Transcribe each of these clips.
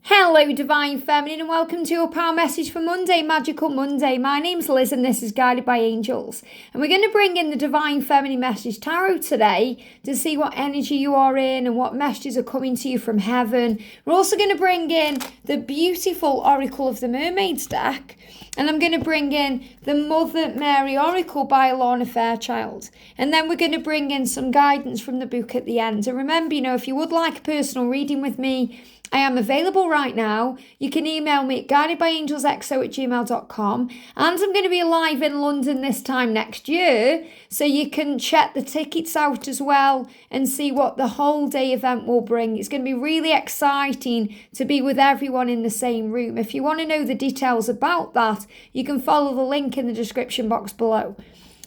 Hello, Divine Feminine, and welcome to your Power Message for Monday, Magical Monday. My name's Liz, and this is Guided by Angels. And we're going to bring in the Divine Feminine Message Tarot today to see what energy you are in and what messages are coming to you from heaven. We're also going to bring in the beautiful Oracle of the Mermaids deck. And I'm going to bring in the Mother Mary Oracle by Alana Fairchild. And then we're going to bring in some guidance from the book at the end. And remember, if you would like a personal reading with me, I am available right now. You can email me at guidedbyangelsxo@gmail.com. And I'm going to be live in London this time next year, so you can check the tickets out as well and see what the whole day event will bring. It's going to be really exciting to be with everyone in the same room. If you want to know the details about that, you can follow the link in the description box below.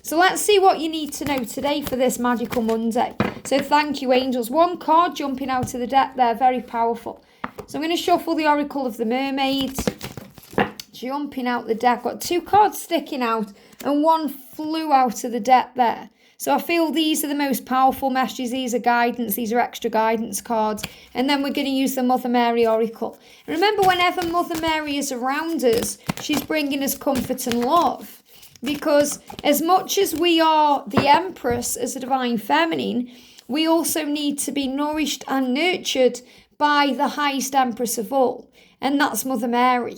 So let's see what you need to know today for this Magical Monday. So thank you, angels. One card jumping out of the deck there, very powerful. So I'm going to shuffle the Oracle of the Mermaids. Jumping out the deck. Got two cards sticking out and one flew out of the deck there. So I feel these are the most powerful messages. These are guidance. These are extra guidance cards. And then we're going to use the Mother Mary Oracle. And remember, whenever Mother Mary is around us, she's bringing us comfort and love. Because as much as we are the Empress as a Divine Feminine, we also need to be nourished and nurtured by the highest Empress of all, and that's Mother Mary.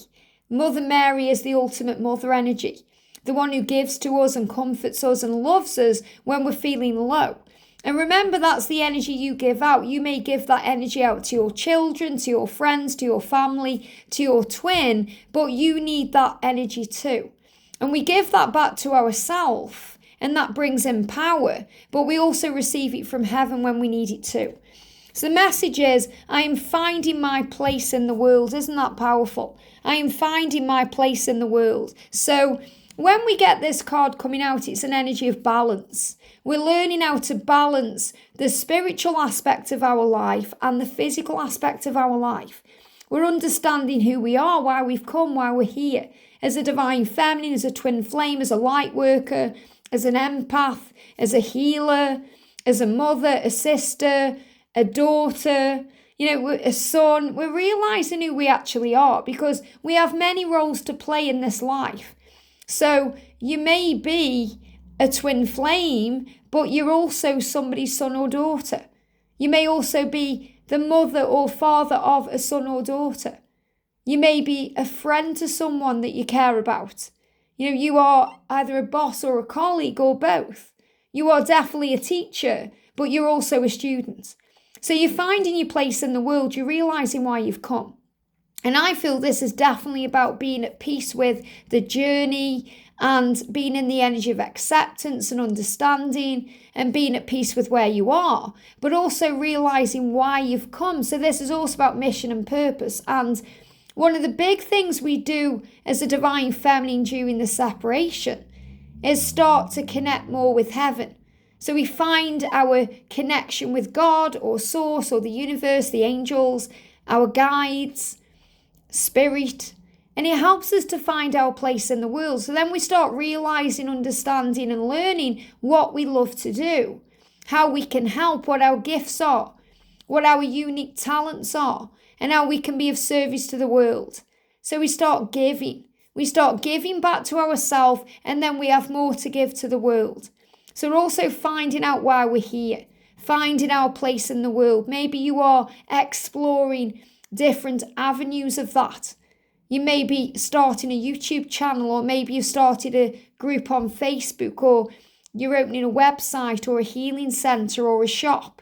Mother Mary is the ultimate mother energy, the one who gives to us and comforts us and loves us when we're feeling low. And remember, that's the energy you give out. You may give that energy out to your children, to your friends, to your family, to your twin, but you need that energy too. And we give that back to ourselves, and that brings in power, but we also receive it from heaven when we need it too. So the message is, I am finding my place in the world. Isn't that powerful? I am finding my place in the world. So when we get this card coming out, it's an energy of balance. We're learning how to balance the spiritual aspect of our life and the physical aspect of our life. We're understanding who we are, why we've come, why we're here. As a Divine Feminine, as a twin flame, as a light worker, as an empath, as a healer, as a mother, a sister, a daughter, a son. We're realising who we actually are because we have many roles to play in this life. So you may be a twin flame, but you're also somebody's son or daughter. You may also be the mother or father of a son or daughter. You may be a friend to someone that you care about. You are either a boss or a colleague or both. You are definitely a teacher, but you're also a student. So you're finding your place in the world, you're realising why you've come. And I feel this is definitely about being at peace with the journey and being in the energy of acceptance and understanding and being at peace with where you are, but also realising why you've come. So this is also about mission and purpose. And one of the big things we do as a Divine Feminine during the separation is start to connect more with heaven. So we find our connection with God or Source or the universe, the angels, our guides, spirit, and it helps us to find our place in the world. So then we start realising, understanding and learning what we love to do, how we can help, what our gifts are, what our unique talents are, and how we can be of service to the world. So we start giving. We start giving back to ourselves, and then we have more to give to the world. So we're also finding out why we're here, finding our place in the world. Maybe you are exploring different avenues of that. You may be starting a YouTube channel, or maybe you've started a group on Facebook, or you're opening a website or a healing centre or a shop.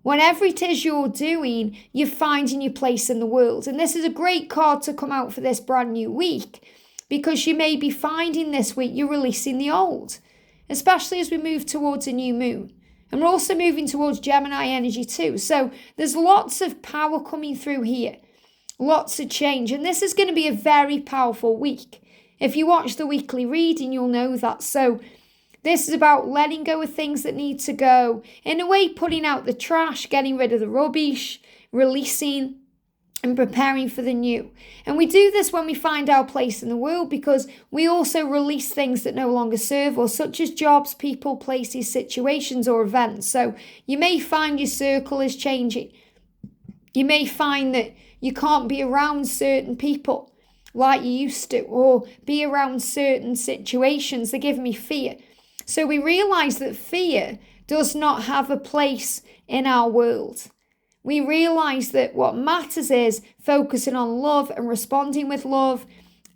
Whatever it is you're doing, you're finding your place in the world. And this is a great card to come out for this brand new week, because you may be finding this week you're releasing the old, especially as we move towards a new moon. And we're also moving towards Gemini energy too. So there's lots of power coming through here, lots of change. And this is going to be a very powerful week. If you watch the weekly reading, you'll know that. So this is about letting go of things that need to go. In a way, putting out the trash, getting rid of the rubbish, releasing and preparing for the new. And we do this when we find our place in the world, because we also release things that no longer serve us, such as jobs, people, places, situations, or events. So you may find your circle is changing. You may find that You can't be around certain people like you used to, or be around certain situations. They give me fear. So we realize that fear does not have a place in our world. We realize that what matters is focusing on love and responding with love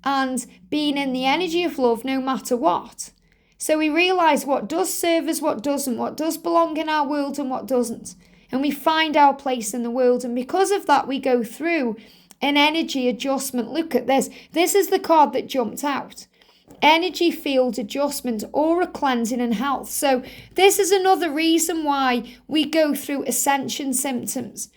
and being in the energy of love no matter what. So we realize what does serve us, what doesn't, what does belong in our world and what doesn't. And we find our place in the world. And because of that, we go through an energy adjustment. Look at this. This is the card that jumped out. Energy field adjustment, aura cleansing and health. So this is another reason why we go through ascension symptoms.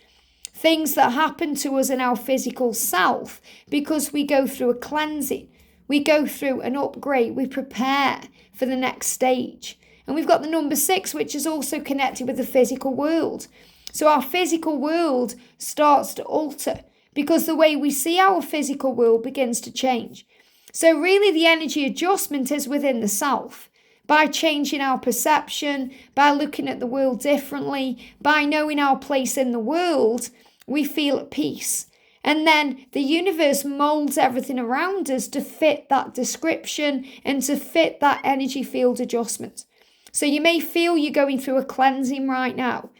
Things that happen to us in our physical self, because we go through a cleansing. We go through an upgrade. We prepare for the next stage. And we've got the number 6, which is also connected with the physical world. So our physical world starts to alter because the way we see our physical world begins to change. So really the energy adjustment is within the self. By changing our perception, by looking at the world differently, by knowing our place in the world, we feel at peace. And then the universe molds everything around us to fit that description and to fit that energy field adjustment. So you may feel you're going through a cleansing right now,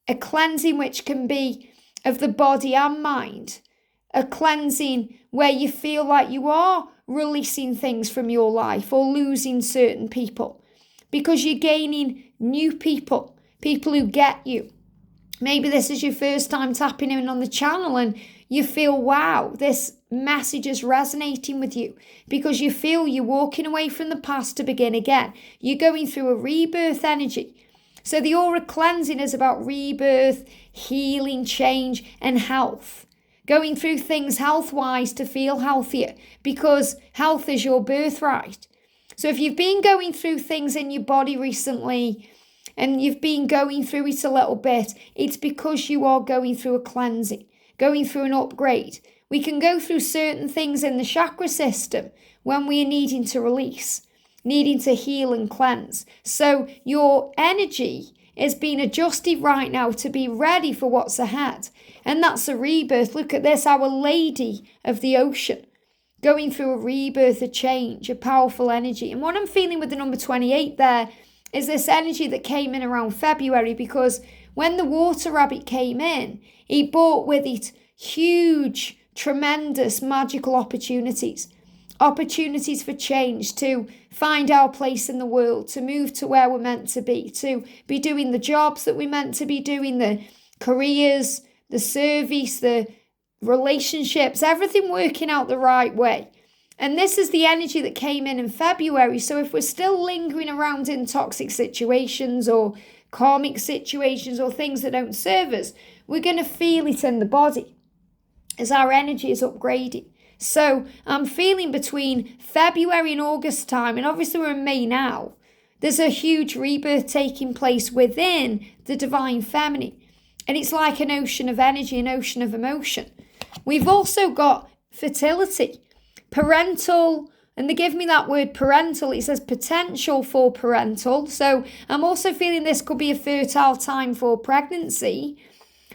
a cleansing which can be of the body and mind, a cleansing where you feel like you are releasing things from your life or losing certain people because you're gaining new people who get you. Maybe this is your first time tapping in on the channel and you feel, wow, this message is resonating with you because you feel you're walking away from the past to begin again. You're going through a rebirth energy. So the aura cleansing is about rebirth, healing, change, and health. Going through things health-wise to feel healthier because health is your birthright. So if you've been going through things in your body recently and you've been going through it a little bit, it's because you are going through a cleansing, going through an upgrade. We can go through certain things in the chakra system when we are needing to release, needing to heal and cleanse. So your energy is being adjusted right now to be ready for what's ahead. And that's a rebirth. Look at this, Our Lady of the Ocean, going through a rebirth, a change, a powerful energy. And what I'm feeling with the number 28 there is this energy that came in around February, because when the water rabbit came in, he brought with it huge, tremendous, magical opportunities for change, to find our place in the world, to move to where we're meant to be doing the jobs that we're meant to be doing, the careers, the service, the relationships, everything working out the right way. And this is the energy that came in February. So if we're still lingering around in toxic situations or karmic situations or things that don't serve us, we're going to feel it in the body as our energy is upgrading. So I'm feeling between February and August time, and obviously we're in May now, there's a huge rebirth taking place within the divine feminine. And it's like an ocean of energy, an ocean of emotion. We've also got fertility, parental, and they give me that word parental. It says potential for parental. So I'm also feeling this could be a fertile time for pregnancy.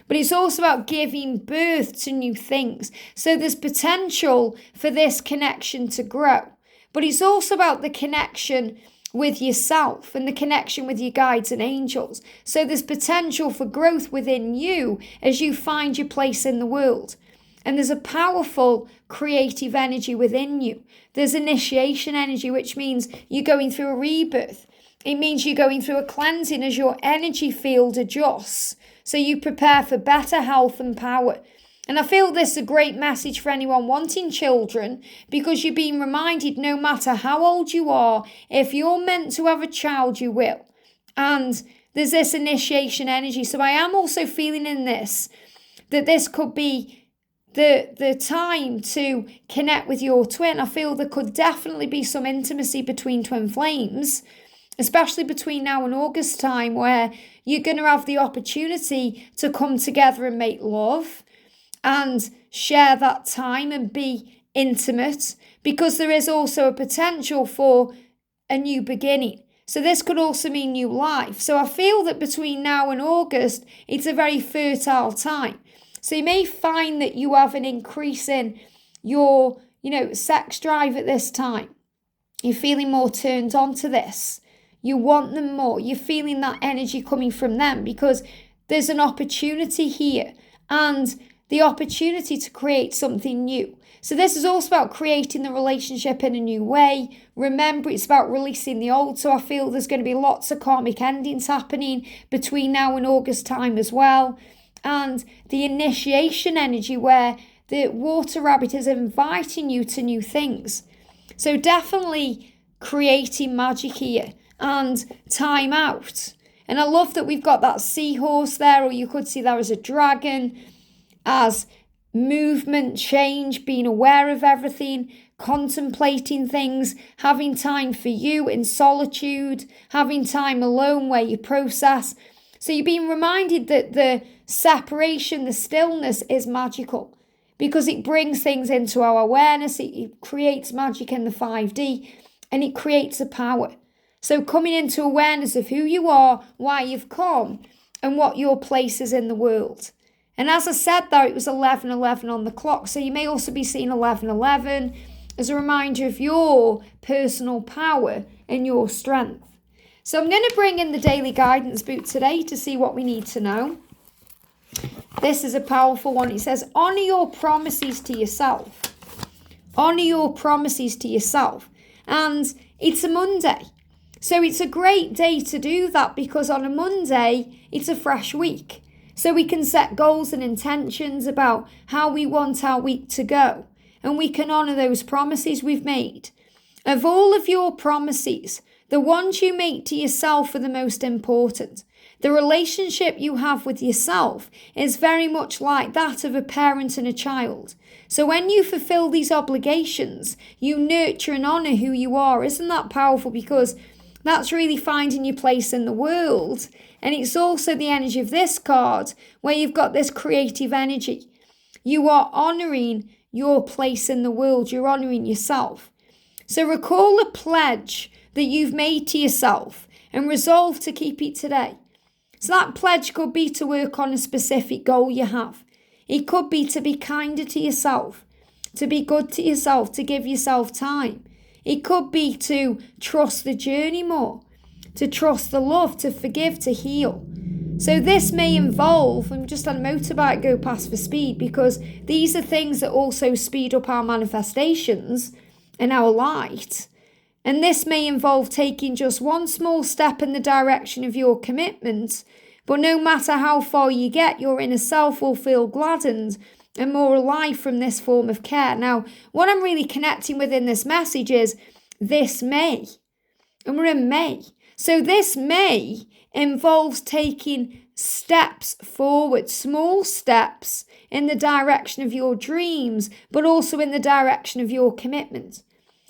But it's also about giving birth to new things. So there's potential for this connection to grow. But it's also about the connection with yourself and the connection with your guides and angels. So there's potential for growth within you as you find your place in the world. And there's a powerful creative energy within you. There's initiation energy, which means you're going through a rebirth. It means you're going through a cleansing as your energy field adjusts. So you prepare for better health and power. And I feel this is a great message for anyone wanting children, because you're being reminded no matter how old you are, if you're meant to have a child, you will. And there's this initiation energy. So I am also feeling in this, that this could be the time to connect with your twin. I feel there could definitely be some intimacy between twin flames, especially between now and August time, where you're going to have the opportunity to come together and make love and share that time and be intimate, because there is also a potential for a new beginning. So this could also mean new life. So I feel that between now and August, it's a very fertile time. So you may find that you have an increase in your, sex drive at this time. You're feeling more turned on to this. You want them more. You're feeling that energy coming from them because there's an opportunity here and the opportunity to create something new. So this is also about creating the relationship in a new way. Remember, it's about releasing the old. So I feel there's going to be lots of karmic endings happening between now and August time as well. And the initiation energy where the water rabbit is inviting you to new things. So definitely creating magic here and time out. And I love that we've got that seahorse there, or you could see there as a dragon, as movement, change, being aware of everything, contemplating things, having time for you in solitude, having time alone where you process. So you're being reminded that the separation, the stillness is magical because it brings things into our awareness. It creates magic in the 5D and it creates a power. So coming into awareness of who you are, why you've come, and what your place is in the world. And as I said there, it was 11:11 on the clock. So you may also be seeing 11:11 as a reminder of your personal power and your strength. So I'm going to bring in the daily guidance book today to see what we need to know. This is a powerful one. It says, honor your promises to yourself. Honor your promises to yourself. And it's a Monday. So it's a great day to do that because on a Monday, it's a fresh week. So we can set goals and intentions about how we want our week to go. And we can honor those promises we've made. Of all of your promises, the ones you make to yourself are the most important. The relationship you have with yourself is very much like that of a parent and a child. So when you fulfill these obligations, you nurture and honor who you are. Isn't that powerful? Because that's really finding your place in the world. And it's also the energy of this card where you've got this creative energy. You are honoring your place in the world. You're honoring yourself. So recall a pledge that you've made to yourself and resolve to keep it today. So that pledge could be to work on a specific goal you have. It could be to be kinder to yourself, to be good to yourself, to give yourself time. It could be to trust the journey more, to trust the love, to forgive, to heal. So this may involve, I'm just on a motorbike go past for speed because these are things that also speed up our manifestations and our light. And this may involve taking just one small step in the direction of your commitment, but no matter how far you get, your inner self will feel gladdened and more alive from this form of care. Now, what I'm really connecting with in this message is this May, and we're in May. So this May involves taking steps forward, small steps in the direction of your dreams, but also in the direction of your commitment.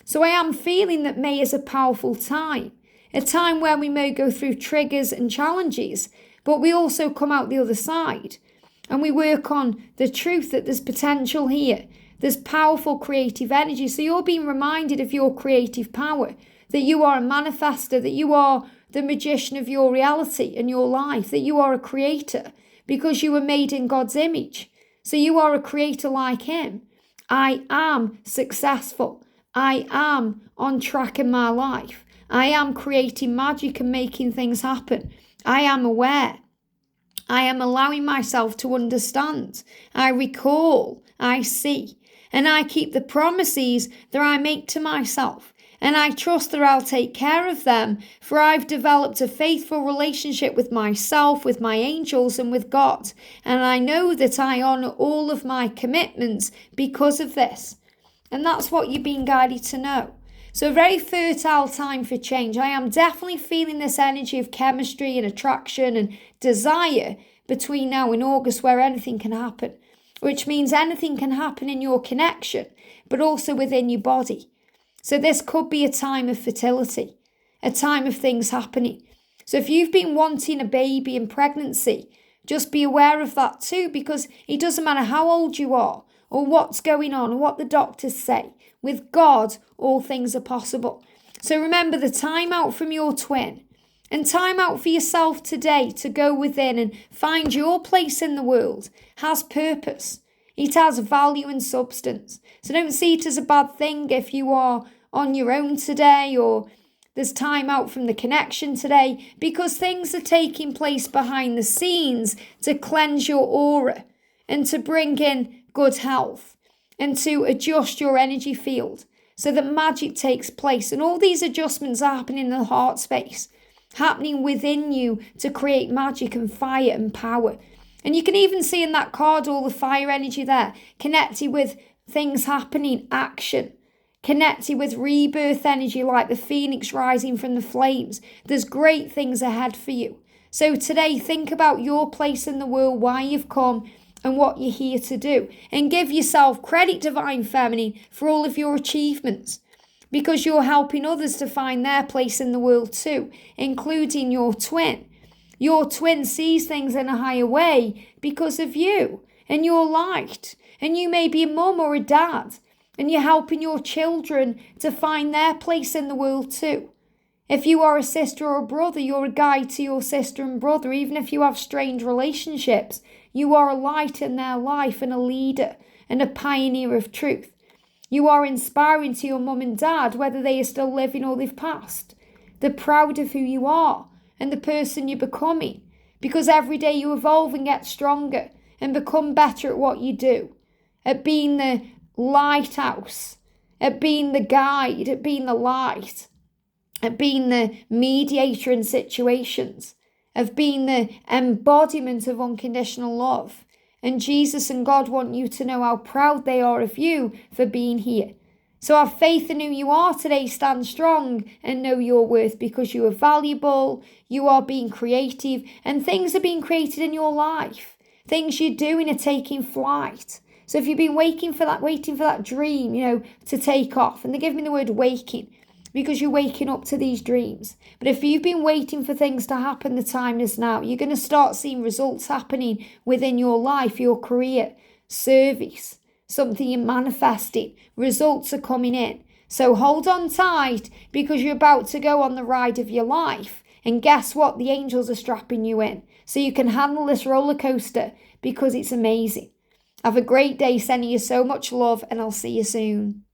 So I am feeling that May is a powerful time, a time where we may go through triggers and challenges, but we also come out the other side and we work on the truth that there's potential here. There's powerful creative energy. So you're being reminded of your creative power, that you are a manifester, that you are the magician of your reality and your life, that you are a creator because you were made in God's image. So you are a creator like him. I am successful. I am on track in my life. I am creating magic and making things happen. I am aware. I am allowing myself to understand. I recall. I see. And I keep the promises that I make to myself. And I trust that I'll take care of them, for I've developed a faithful relationship with myself, with my angels, and with God. And I know that I honor all of my commitments because of this. And that's what you're being guided to know. So a very fertile time for change. I am definitely feeling this energy of chemistry and attraction and desire between now and August where anything can happen, which means anything can happen in your connection, but also within your body. So this could be a time of fertility, a time of things happening. So if you've been wanting a baby in pregnancy, just be aware of that too, because it doesn't matter how old you are, or what's going on, or what the doctors say. With God, all things are possible. So remember the time out from your twin And time out for yourself today to go within and find your place in the world has purpose. It has value and substance. So don't see it as a bad thing if you are on your own today or there's time out from the connection today, because things are taking place behind the scenes to cleanse your aura and to bring in good health and to adjust your energy field so that magic takes place. And all these adjustments are happening in the heart space, happening within you to create magic and fire and power. And you can even see in that card all the fire energy there, connected with things happening, action, connected with rebirth energy like the phoenix rising from the flames. There's great things ahead for you. So today, think about your place in the world, why you've come and what you're here to do. And give yourself credit, Divine Feminine, for all of your achievements, because you're helping others to find their place in the world too, including your twin. Your twin sees things in a higher way because of you and your light. And you may be a mum or a dad, and you're helping your children to find their place in the world too. If you are a sister or a brother, you're a guide to your sister and brother. Even if you have strange relationships, you are a light in their life and a leader and a pioneer of truth. You are inspiring to your mum and dad, whether they are still living or they've passed. They're proud of who you are and the person you're becoming, because every day you evolve and get stronger and become better at what you do, at being the lighthouse, at being the guide, at being the light, at being the mediator in situations, of being the embodiment of unconditional love. And Jesus and God want you to know how proud they are of you for being here. So have faith in who you are today, stand strong and know your worth, because you are valuable, you are being creative, and things are being created in your life. Things you're doing are taking flight. So if you've been waiting for that dream, to take off, and they give me the word waking, because you're waking up to these dreams. But if you've been waiting for things to happen, the time is now. You're going to start seeing results happening within your life, your career, service, something you're manifesting. Results are coming in. So hold on tight, because you're about to go on the ride of your life. And guess what? The angels are strapping you in so you can handle this roller coaster, because it's amazing. Have a great day, sending you so much love, and I'll see you soon.